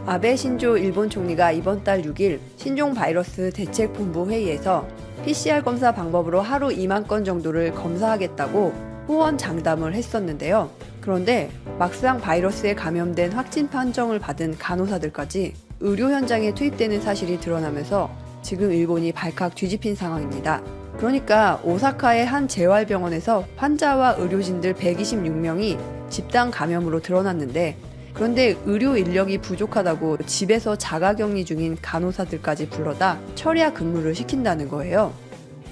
아베 신조 일본 총리가 이번 달 6일 신종 바이러스 대책본부 회의에서 PCR 검사 방법으로 하루 2만 건 정도를 검사하겠다고 호언장담을 했었는데요. 그런데 막상 바이러스에 감염된 확진 판정을 받은 간호사들까지 의료 현장에 투입되는 사실이 드러나면서 지금 일본이 발칵 뒤집힌 상황입니다. 그러니까 오사카의 한 재활병원에서 환자와 의료진들 126명이 집단 감염으로 드러났는데, 그런데 의료 인력이 부족하다고 집에서 자가격리 중인 간호사들까지 불러다 철야 근무를 시킨다는 거예요.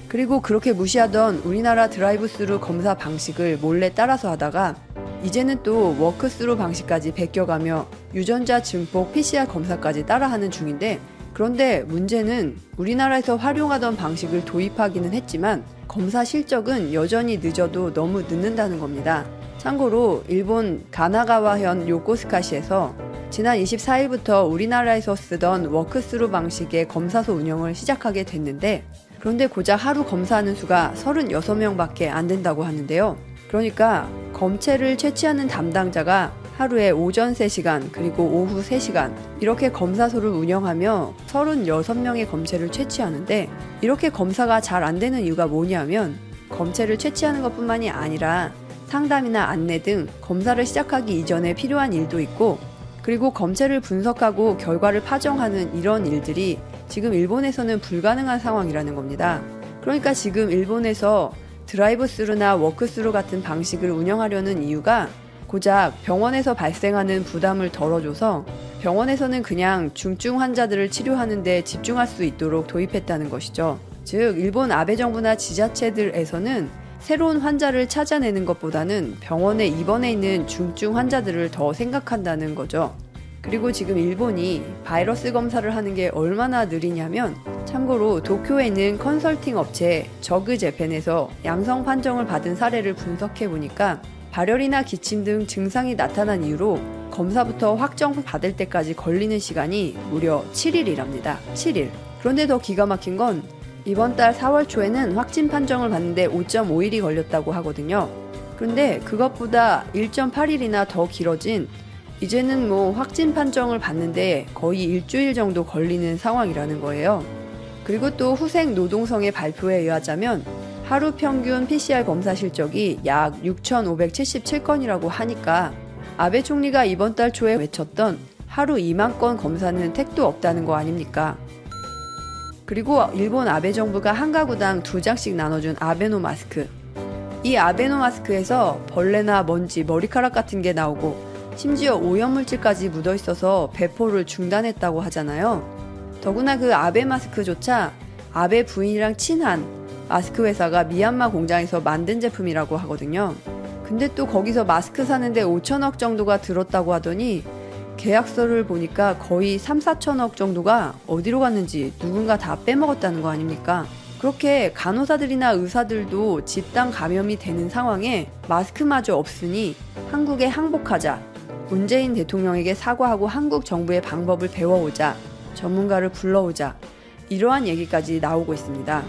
그리고 그렇게 무시하던 우리나라 드라이브스루 검사 방식을 몰래 따라서 하다가 이제는 또 워크스루 방식까지 베껴가며 유전자 증폭 PCR 검사까지 따라하는 중인데, 그런데 문제는 우리나라에서 활용하던 방식을 도입하기는 했지만 검사 실적은 여전히 늦어도 너무 늦는다는 겁니다. 참고로 일본 가나가와현 요코스카시에서 지난 24일부터 우리나라에서 쓰던 워크스루 방식의 검사소 운영을 시작하게 됐는데, 그런데 고작 하루 검사하는 수가 36명밖에 안 된다고 하는데요. 그러니까 검체를 채취하는 담당자가 하루에 오전 3시간 그리고 오후 3시간 이렇게 검사소를 운영하며 36명의 검체를 채취하는데, 이렇게 검사가 잘 안 되는 이유가 뭐냐면 검체를 채취하는 것뿐만이 아니라 상담이나 안내 등 검사를 시작하기 이전에 필요한 일도 있고, 그리고 검체를 분석하고 결과를 파정하는 이런 일들이 지금 일본에서는 불가능한 상황이라는 겁니다. 그러니까 지금 일본에서 드라이브스루나 워크스루 같은 방식을 운영하려는 이유가 고작 병원에서 발생하는 부담을 덜어줘서 병원에서는 그냥 중증 환자들을 치료하는 데 집중할 수 있도록 도입했다는 것이죠. 즉 일본 아베 정부나 지자체들에서는 새로운 환자를 찾아내는 것보다는 병원에 입원해 있는 중증 환자들을 더 생각한다는 거죠. 그리고 지금 일본이 바이러스 검사를 하는 게 얼마나 느리냐면, 참고로 도쿄에 있는 컨설팅 업체 저그재팬에서 양성 판정을 받은 사례를 분석해 보니까 발열이나 기침 등 증상이 나타난 이후로 검사부터 확정 받을 때까지 걸리는 시간이 무려 7일이랍니다. 7일. 그런데 더 기가 막힌 건 이번 달 4월 초에는 확진 판정을 받는데 5.5일이 걸렸다고 하거든요. 그런데 그것보다 1.8일이나 더 길어진, 이제는 확진 판정을 받는데 거의 일주일 정도 걸리는 상황이라는 거예요. 그리고 또 후생 노동성의 발표에 의하자면 하루 평균 PCR 검사 실적이 약 6,577건이라고 하니까 아베 총리가 이번 달 초에 외쳤던 하루 2만 건 검사는 택도 없다는 거 아닙니까? 그리고 일본 아베 정부가 한 가구당 2장씩 나눠준 아베노 마스크. 이 아베노 마스크에서 벌레나 먼지, 머리카락 같은 게 나오고 심지어 오염물질까지 묻어있어서 배포를 중단했다고 하잖아요. 더구나 그 아베 마스크조차 아베 부인이랑 친한 마스크 회사가 미얀마 공장에서 만든 제품이라고 하거든요. 근데 또 거기서 마스크 사는데 5천억 정도가 들었다고 하더니 계약서를 보니까 거의 3, 4천억 정도가 어디로 갔는지 누군가 다 빼먹었다는 거 아닙니까? 그렇게 간호사들이나 의사들도 집단 감염이 되는 상황에 마스크마저 없으니 한국에 항복하자, 문재인 대통령에게 사과하고 한국 정부의 방법을 배워오자, 전문가를 불러오자, 이러한 얘기까지 나오고 있습니다.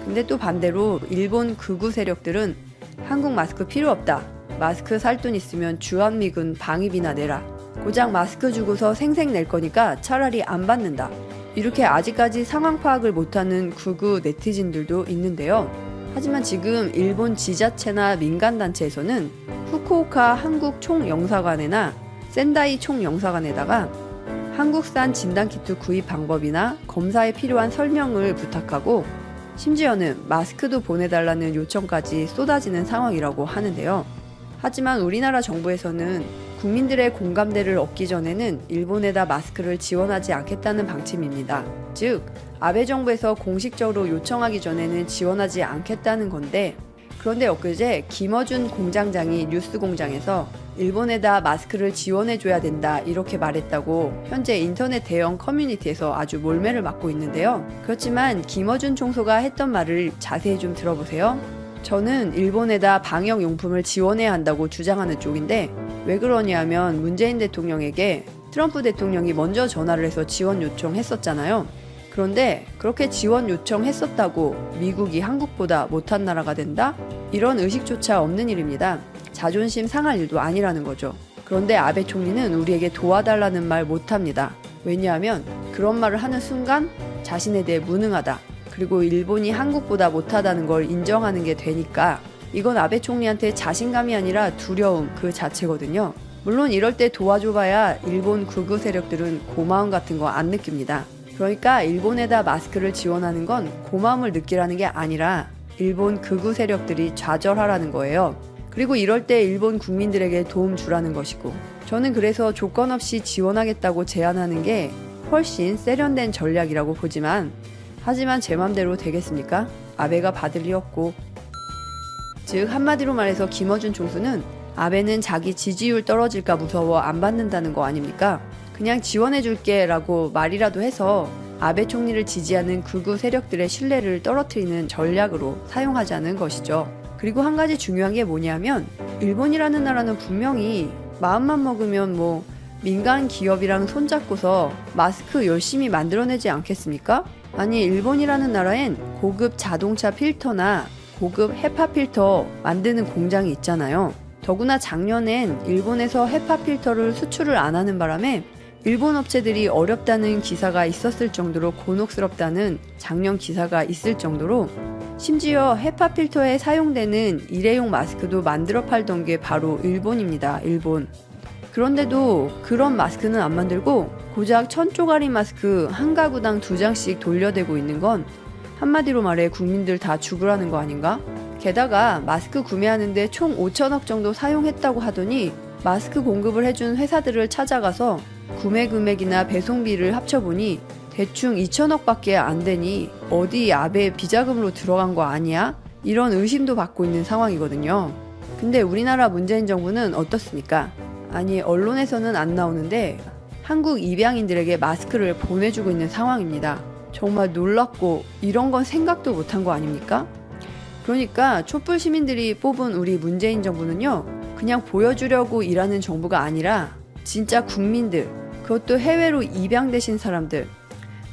근데 또 반대로 일본 극우 세력들은 한국 마스크 필요 없다, 마스크 살 돈 있으면 주한미군 방위비나 내라, 고작 마스크 주고서 생색 낼 거니까 차라리 안 받는다, 이렇게 아직까지 상황 파악을 못하는 극우 네티즌들도 있는데요. 하지만 지금 일본 지자체나 민간단체에서는 후쿠오카 한국 총영사관이나 센다이 총영사관에다가 한국산 진단키트 구입 방법이나 검사에 필요한 설명을 부탁하고 심지어는 마스크도 보내달라는 요청까지 쏟아지는 상황이라고 하는데요. 하지만 우리나라 정부에서는 국민들의 공감대를 얻기 전에는 일본에다 마스크를 지원하지 않겠다는 방침입니다. 즉, 아베 정부에서 공식적으로 요청하기 전에는 지원하지 않겠다는 건데, 그런데 엊그제 김어준 공장장이 뉴스공장에서 일본에다 마스크를 지원해줘야 된다 이렇게 말했다고 현재 인터넷 대형 커뮤니티에서 아주 몰매를 맞고 있는데요. 그렇지만 김어준 총소가 했던 말을 자세히 좀 들어보세요. 저는 일본에다 방역용품을 지원해야 한다고 주장하는 쪽인데, 왜 그러냐면 문재인 대통령에게 트럼프 대통령이 먼저 전화를 해서 지원 요청했었잖아요. 그런데 그렇게 지원 요청했었다고 미국이 한국보다 못한 나라가 된다? 이런 의식조차 없는 일입니다. 자존심 상할 일도 아니라는 거죠. 그런데 아베 총리는 우리에게 도와달라는 말 못합니다. 왜냐하면 그런 말을 하는 순간 자신에 대해 무능하다. 그리고 일본이 한국보다 못하다는 걸 인정하는 게 되니까 이건 아베 총리한테 자신감이 아니라 두려움 그 자체거든요. 물론 이럴 때 도와줘봐야 일본 극우 세력들은 고마움 같은 거 안 느낍니다. 그러니까 일본에다 마스크를 지원하는 건 고마움을 느끼라는 게 아니라 일본 극우 세력들이 좌절하라는 거예요. 그리고 이럴 때 일본 국민들에게 도움 주라는 것이고, 저는 그래서 조건 없이 지원하겠다고 제안하는 게 훨씬 세련된 전략이라고 보지만, 하지만 제 맘대로 되겠습니까? 아베가 받을 리 없고. 즉 한마디로 말해서 김어준 총수는 아베는 자기 지지율 떨어질까 무서워 안 받는다는 거 아닙니까? 그냥 지원해줄게 라고 말이라도 해서 아베 총리를 지지하는 극우 세력들의 신뢰를 떨어뜨리는 전략으로 사용하자는 것이죠. 그리고 한 가지 중요한 게 뭐냐면 일본이라는 나라는 분명히 마음만 먹으면 민간 기업이랑 손잡고서 마스크 열심히 만들어내지 않겠습니까? 아니 일본이라는 나라엔 고급 자동차 필터나 고급 헤파 필터 만드는 공장이 있잖아요. 더구나 작년엔 일본에서 헤파 필터를 수출을 안 하는 바람에 일본 업체들이 어렵다는 기사가 있었을 정도로 곤혹스럽다는 작년 기사가 있을 정도로 심지어 헤파 필터에 사용되는 일회용 마스크도 만들어 팔던 게 바로 일본입니다. 일본. 그런데도 그런 마스크는 안 만들고 고작 1000조가리 마스크 한 가구당 2장씩 돌려대고 있는 건 한마디로 말해 국민들 다 죽으라는 거 아닌가? 게다가 마스크 구매하는데 총 5천억 정도 사용했다고 하더니 마스크 공급을 해준 회사들을 찾아가서 구매 금액이나 배송비를 합쳐보니 대충 2천억 밖에 안 되니 어디 아베 비자금으로 들어간 거 아니야? 이런 의심도 받고 있는 상황이거든요. 근데 우리나라 문재인 정부는 어떻습니까? 아니 언론에서는 안 나오는데 한국 입양인들에게 마스크를 보내주고 있는 상황입니다. 정말 놀랍고 이런 건 생각도 못한 거 아닙니까? 그러니까 촛불 시민들이 뽑은 우리 문재인 정부는요, 그냥 보여주려고 일하는 정부가 아니라 진짜 국민들, 그것도 해외로 입양되신 사람들,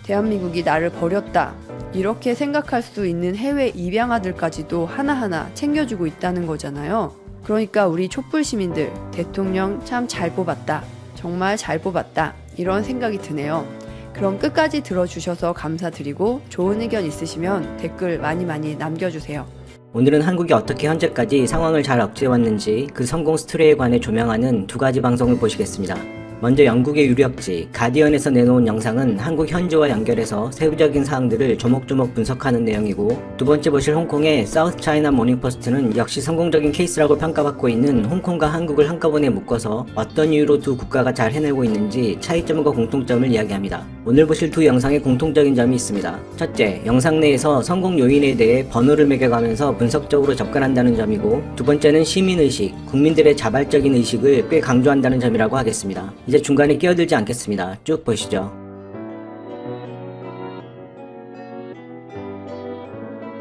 대한민국이 나를 버렸다 이렇게 생각할 수 있는 해외 입양아들까지도 하나하나 챙겨주고 있다는 거잖아요. 그러니까 우리 촛불 시민들, 대통령 참 잘 뽑았다, 정말 잘 뽑았다 이런 생각이 드네요. 그럼 끝까지 들어주셔서 감사드리고 좋은 의견 있으시면 댓글 많이 남겨주세요. 오늘은 한국이 어떻게 현재까지 상황을 잘 억제해왔는지 그 성공 스토리에 관해 조명하는 두 가지 방송을 보시겠습니다. 먼저 영국의 유력지 가디언에서 내놓은 영상은 한국 현지와 연결해서 세부적인 사항들을 조목조목 분석하는 내용이고, 두 번째 보실 홍콩의 사우스 차이나 모닝포스트는 역시 성공적인 케이스라고 평가받고 있는 홍콩과 한국을 한꺼번에 묶어서 어떤 이유로 두 국가가 잘 해내고 있는지 차이점과 공통점을 이야기합니다. 오늘 보실 두 영상의 공통적인 점이 있습니다. 첫째, 영상 내에서 성공 요인에 대해 번호를 매겨가면서 분석적으로 접근한다는 점이고, 두 번째는 시민의식, 국민들의 자발적인 의식을 꽤 강조한다는 점이라고 하겠습니다. 이제 중간에 끼어들지 않겠습니다. 쭉 보시죠.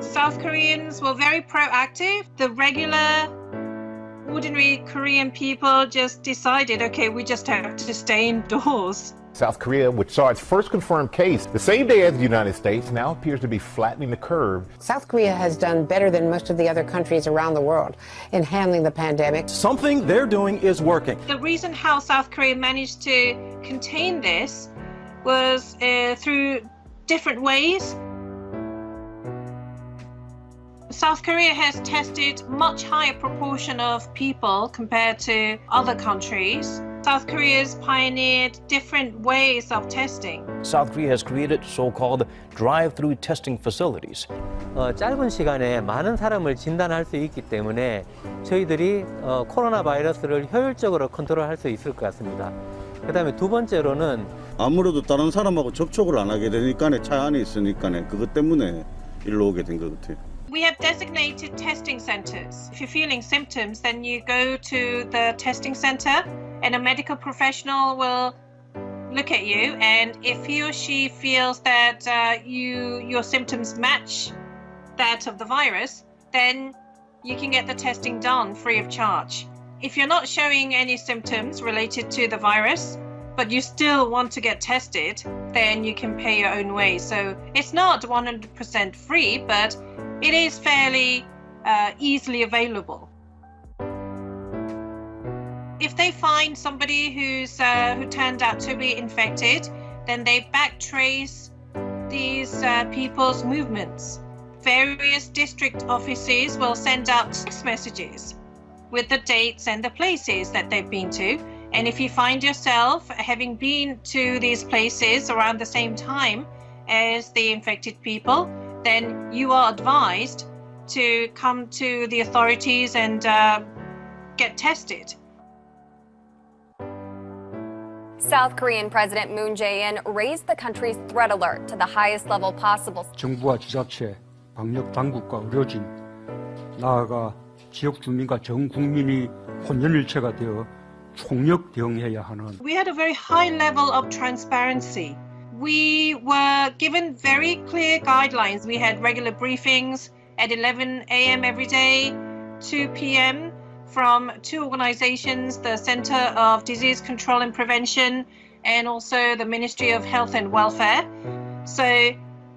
South Koreans were very proactive. The regular, ordinary Korean people just decided, okay, we just have to stay indoors. South Korea, which saw its first confirmed case the same day as the United States, now appears to be flattening the curve. South Korea has done better than most of the other countries around the world in handling the pandemic. Something they're doing is working. The reason how South Korea managed to contain this was through different ways. South Korea has tested much higher proportion of people compared to other countries. South Korea has pioneered different ways of testing. South Korea has created so-called drive-through testing facilities. 짧은 시간에 많은 사람을 진단할 수 있기 때문에 저희들이 코로나 바이러스를 효율적으로 컨트롤할 수 있을 것 같습니다. 그 다음에 두 번째로는 아무래도 다른 사람하고 접촉을 안 하게 되니까 차 안에 있으니까 그것 때문에 일로 오게 된 것 같아요. We have designated testing centers. If you're feeling symptoms, then you go to the testing center and a medical professional will look at you, and if he or she feels that your symptoms match that of the virus, then you can get the testing done free of charge. If you're not showing any symptoms related to the virus, but you still want to get tested, then you can pay your own way. So it's not 100% free, but it is fairly easily available. If they find somebody who turned out to be infected, then they backtrace these people's movements. Various district offices will send out text messages with the dates and the places that they've been to. And if you find yourself having been to these places around the same time as the infected people, then you are advised to come to the authorities and get tested. South Korean President Moon Jae-in raised the country's threat alert to the highest level possible. 정부와 지자체, 방역 당국과 의료진, 나아가 지역 주민과 전 국민이 혼연일체가 되어 총력 대응해야 하는. We had a very high level of transparency. We were given very clear guidelines. We had regular briefings at 11 a.m. every day, 2 p.m. from two organizations, the Center of Disease Control and Prevention and also the Ministry of Health and Welfare. So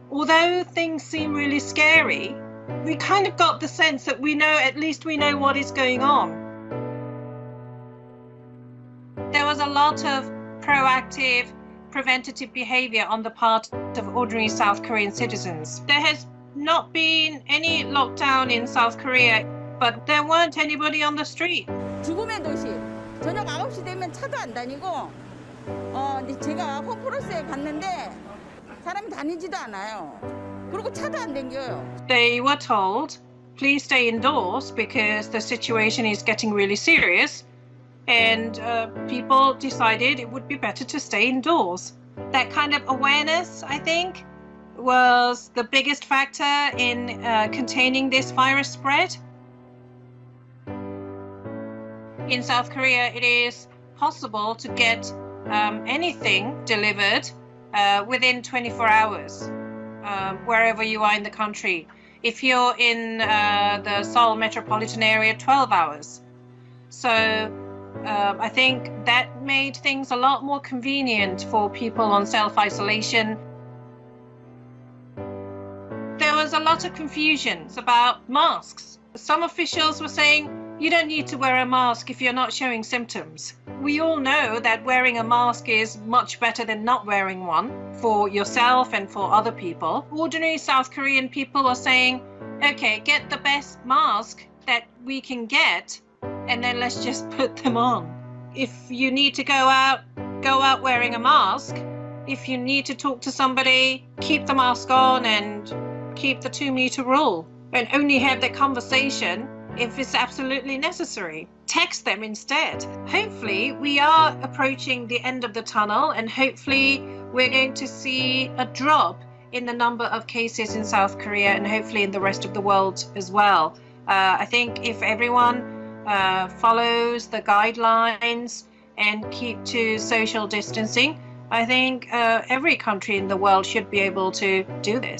although things seem really scary, we kind of got the sense that at least we know what is going on. There was a lot of proactive, preventative behavior on the part of ordinary South Korean citizens. There has not been any lockdown in South Korea, but there weren't anybody on the street. 죽음의 도시. 저녁 9시 되면 차도 안 다니고 제가 호프로스에 갔는데 사람이 다니지도 않아요. 그리고 차도 안 다녀요. They were told, please stay indoors because the situation is getting really serious. And people decided it would be better to stay indoors. That kind of awareness, I think, was the biggest factor in containing this virus spread. In South Korea, it is possible to get anything delivered within 24 hours, wherever you are in the country. If you're in the Seoul metropolitan area, 12 hours. So I think that made things a lot more convenient for people on self-isolation. There was a lot of confusions about masks. Some officials were saying, you don't need to wear a mask if you're not showing symptoms. We all know that wearing a mask is much better than not wearing one for yourself and for other people. Ordinary South Korean people were saying, okay, get the best mask that we can get, and then let's just put them on. If you need to go out wearing a mask. If you need to talk to somebody, keep the mask on and keep the 2-meter rule. And only have that conversation if it's absolutely necessary. Text them instead. Hopefully, we are approaching the end of the tunnel, and hopefully we're going to see a drop in the number of cases in South Korea and hopefully in the rest of the world as well. I think if everyone follows the guidelines and keep to social distancing, I think every country in the world should be able to do this.